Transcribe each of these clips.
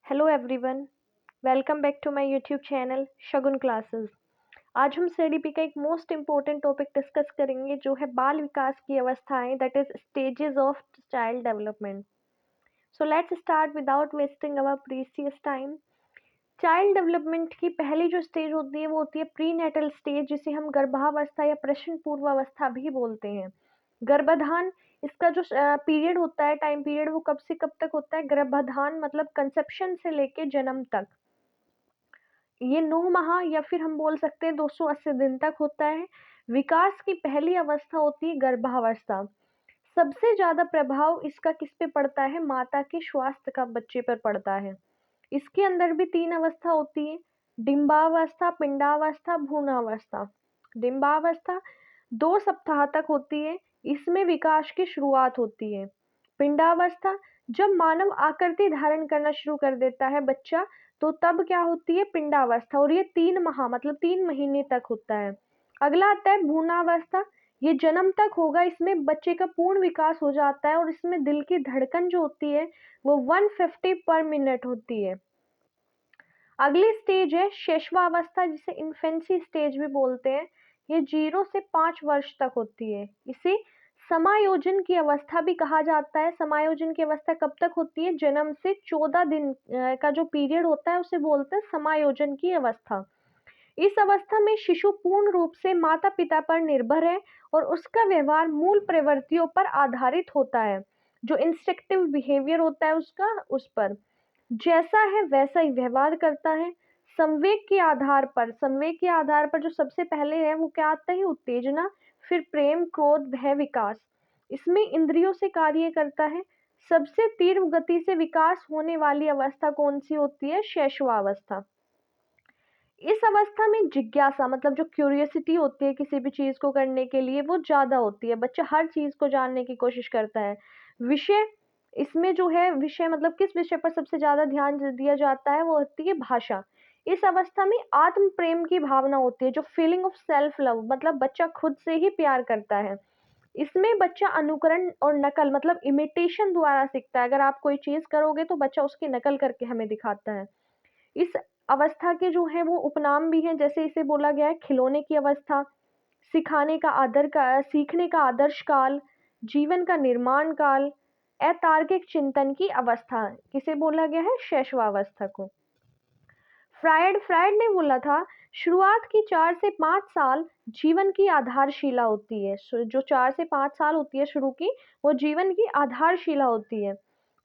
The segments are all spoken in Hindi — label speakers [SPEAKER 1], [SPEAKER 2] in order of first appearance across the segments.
[SPEAKER 1] Hello everyone, welcome back to my YouTube channel Shagun classes. आज हम सीडीपी का एक मोस्ट इम्पोर्टेंट टॉपिक डिस्कस करेंगे जो है बाल विकास की अवस्थाएं, that is stages of child development. So let's start without wasting our precious time. Child development की पहली जो स्टेज होती है वो होती है प्री नेटल स्टेज, जिसे हम गर्भावस्था या प्रशन पूर्वावस्था भी बोलते हैं। गर्भाधान, इसका जो पीरियड होता है, टाइम पीरियड, वो कब से कब तक होता है? गर्भाधान मतलब कंसेप्शन से लेके जन्म तक। ये 9 माह या फिर हम बोल सकते हैं 280 दिन तक होता है। विकास की पहली अवस्था होती है गर्भावस्था। सबसे ज्यादा प्रभाव इसका किस पे पड़ता है? माता के स्वास्थ्य का बच्चे पर पड़ता है। इसके अंदर भी 3 अवस्था होती है, डिंबावस्था, पिंडावस्था, भ्रूणावस्था। डिंबावस्था 2 सप्ताह तक होती है, इसमें विकास की शुरुआत होती है। पिंडावस्था जब मानव आकृति धारण करना शुरू कर देता है बच्चा, तो तब क्या होती है? पिंडावस्था, और ये 3 माह मतलब 3 महीने तक होता है। अगला आता है भ्रूणावस्था। ये जन्म तक होगा, इसमें बच्चे का पूर्ण विकास हो जाता है और इसमें दिल की धड़कन जो होती है वो 150 पर मिनट होती है। अगली स्टेज है शैशवावस्था, जिसे इन्फेंसी स्टेज भी बोलते हैं। ये 0 से 5 वर्ष तक होती है। इसे समायोजन की अवस्था भी कहा जाता है। समायोजन की अवस्था कब तक होती है? जन्म से 14 दिन का जो पीरियड होता है उसे बोलते हैं समायोजन की अवस्था। इस अवस्था में शिशु पूर्ण रूप से माता पिता पर निर्भर है और उसका व्यवहार मूल प्रवृत्तियों पर आधारित होता है, जो इंस्टिंक्टिव बिहेवियर होता है उसका, उस पर जैसा है वैसा ही व्यवहार करता है। संवेग के आधार पर जो सबसे पहले है वो क्या आता है? उत्तेजना, फिर प्रेम, क्रोध, भय, विकास। इसमें इंद्रियों से कार्य करता है। सबसे तीव्र गति से विकास होने वाली अवस्था कौन सी होती है? शैशवावस्था। इस अवस्था में जिज्ञासा मतलब जो क्यूरियोसिटी होती है किसी भी चीज को करने के लिए, वो ज्यादा होती है। बच्चा हर चीज को जानने की कोशिश करता है। विषय, इसमें जो है विषय मतलब किस विषय पर सबसे ज्यादा ध्यान दिया जाता है? वो होती है भाषा। इस अवस्था में आत्म प्रेम की भावना होती है, जो फीलिंग ऑफ सेल्फ लव, मतलब बच्चा खुद से ही प्यार करता है। इसमें बच्चा अनुकरण और नकल मतलब इमिटेशन द्वारा सीखता है। अगर आप कोई चीज करोगे तो बच्चा उसकी नकल करके हमें दिखाता है। इस अवस्था के जो है वो उपनाम भी हैं, जैसे इसे बोला गया है खिलौने की अवस्था, सीखने का आदर्श काल, जीवन का निर्माण काल, अतार्किक चिंतन की अवस्था। किसे बोला गया है? शैशवावस्था को। फ्रायड ने बोला था शुरुआत की 4 से 5 साल जीवन की आधारशिला होती है। जो 4 से 5 साल होती है शुरू की, वो जीवन की आधारशिला होती है।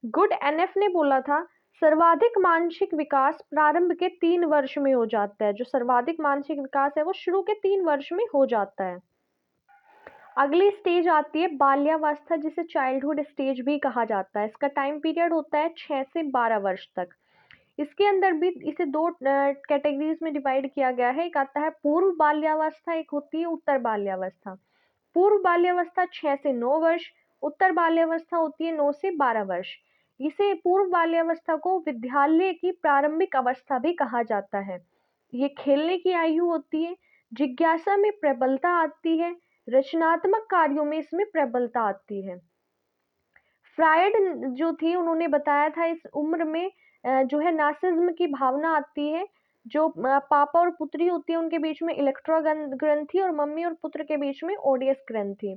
[SPEAKER 1] गुड एनएफ ने बोला था सर्वाधिक मानसिक विकास प्रारंभ के 3 वर्ष में हो जाता है। जो सर्वाधिक मानसिक विकास है वो शुरू के 3 वर्ष में हो जाता है। अगली स्टेज आती है बाल्यावस्था, जिसे चाइल्डहुड स्टेज भी कहा जाता है। इसका टाइम पीरियड होता है 6 से 12 वर्ष तक। इसके अंदर भी इसे 2 कैटेगरीज में डिवाइड किया गया है। एक आता है पूर्व बाल्यावस्था, एक होती है उत्तर बाल्यावस्था। पूर्व बाल्यावस्था 6 से 9 वर्ष, उत्तर बाल्यावस्था होती है 9 से 12 वर्ष। इसे पूर्व बाल्यावस्था को विद्यालय की प्रारंभिक अवस्था भी कहा जाता है। ये खेलने की आयु होती है, जिज्ञासा में प्रबलता आती है, रचनात्मक कार्यों में इसमें प्रबलता आती है। फ्रायड जो थी उन्होंने बताया था इस उम्र में जो है नार्सिसिज्म की भावना आती है। जो पापा और पुत्री होती है उनके बीच में इलेक्ट्रा ग्रंथि और मम्मी और पुत्र के बीच में ओडियस ग्रंथि।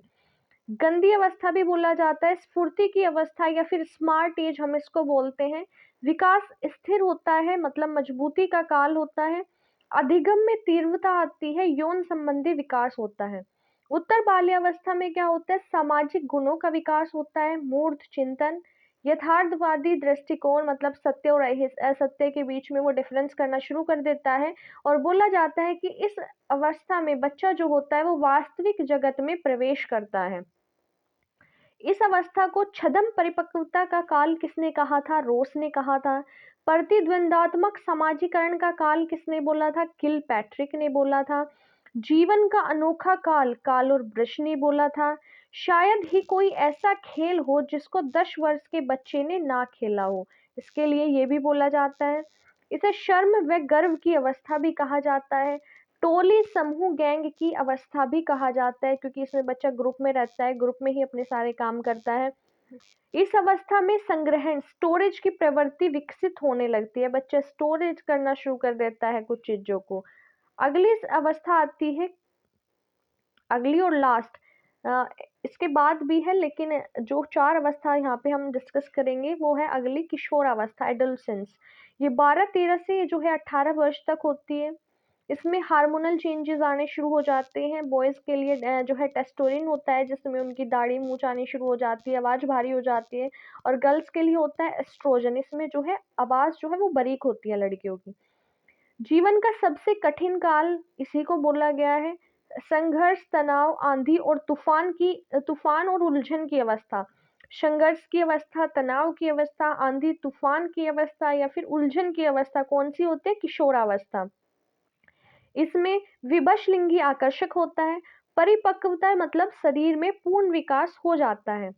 [SPEAKER 1] गंदी अवस्था भी बोला जाता है, स्फूर्ति की अवस्था या फिर स्मार्ट एज हम इसको बोलते हैं। विकास स्थिर होता है मतलब मजबूती का काल होता है। अधिगम में तीव्रता आती है, यौन संबंधी विकास होता है। उत्तर बाल्यावस्था में क्या होता है? सामाजिक गुणों का विकास होता है, मूर्त चिंतन, यथार्थवादी दृष्टिकोण मतलब सत्य और असत्य के बीच में वो डिफरेंस करना शुरू कर देता है। और बोला जाता है कि इस अवस्था में बच्चा जो होता है वो वास्तविक जगत में प्रवेश करता है। इस अवस्था को छद्म परिपक्वता का काल किसने कहा था? रोस ने कहा था। प्रतिद्वंदात्मक समाजीकरण का काल किसने बोला था? किल पैट्रिक ने बोला था। जीवन का अनोखा काल काल और ब्रश ने बोला था। शायद ही कोई ऐसा खेल हो जिसको 10 वर्ष के बच्चे ने ना खेला हो, इसके लिए ये भी बोला जाता है। इसे शर्म व गर्व की अवस्था भी कहा जाता है। टोली समूह गैंग की अवस्था भी कहा जाता है, क्योंकि इसमें बच्चा ग्रुप में रहता है, ग्रुप में ही अपने सारे काम करता है। इस अवस्था में संग्रहण स्टोरेज की प्रवृत्ति विकसित होने लगती है। बच्चा स्टोरेज करना शुरू कर देता है कुछ चीजों को। अगली अवस्था आती है, अगली और लास्ट, इसके बाद भी है, लेकिन जो 4 अवस्था यहाँ पे हम डिस्कस करेंगे वो है अगली किशोर अवस्था, एडोलसेंस। ये 12-13 से जो है 18 वर्ष तक होती है। इसमें हार्मोनल चेंजेस आने शुरू हो जाते हैं। बॉयज़ के लिए जो है टेस्टोस्टेरोन होता है, जिसमें उनकी दाढ़ी मूंछ आनी शुरू हो जाती है, आवाज़ भारी हो जाती है। और गर्ल्स के लिए होता है एस्ट्रोजन, इसमें जो है आवाज़ जो है वो बारीक होती है लड़कियों की। जीवन का सबसे कठिन काल इसी को बोला गया है। संघर्ष, तनाव, आंधी और तूफान और उलझन की अवस्था। संघर्ष की अवस्था, तनाव की अवस्था, आंधी तूफान की अवस्था या फिर उलझन की अवस्था कौन सी होती है? किशोरावस्था। इसमें विवश लिंगी आकर्षक होता है। परिपक्वता मतलब शरीर में पूर्ण विकास हो जाता है।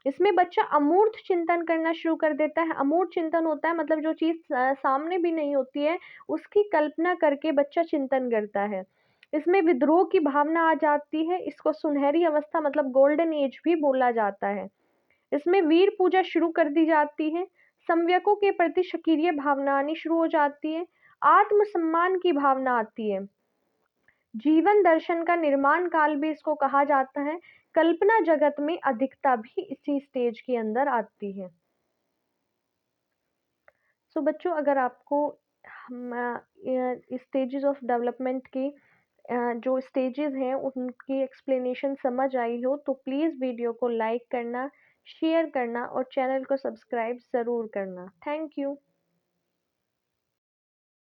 [SPEAKER 1] इसमें बच्चा अमूर्त चिंतन करना शुरू कर देता है। अमूर्त चिंतन होता है मतलब जो चीज़ सामने भी नहीं होती है, उसकी कल्पना करके बच्चा चिंतन करता है। इसमें विद्रोह की भावना आ जाती है। इसको सुनहरी अवस्था मतलब गोल्डन एज भी बोला जाता है। इसमें वीर पूजा शुरू कर दी जाती है। सम्यकों के प्रति क्षत्रिय भावना आनी शुरू हो जाती है। आत्मसम्मान की भावना आती है। जीवन दर्शन का निर्माण काल भी इसको कहा जाता है। कल्पना जगत में अधिकता भी इसी स्टेज के अंदर आती है। सो बच्चों, अगर आपको स्टेजेस ऑफ डेवलपमेंट की जो स्टेजेस हैं उनकी एक्सप्लेनेशन समझ आई हो तो प्लीज़ वीडियो को लाइक करना, शेयर करना और चैनल को सब्सक्राइब ज़रूर करना। Thank you.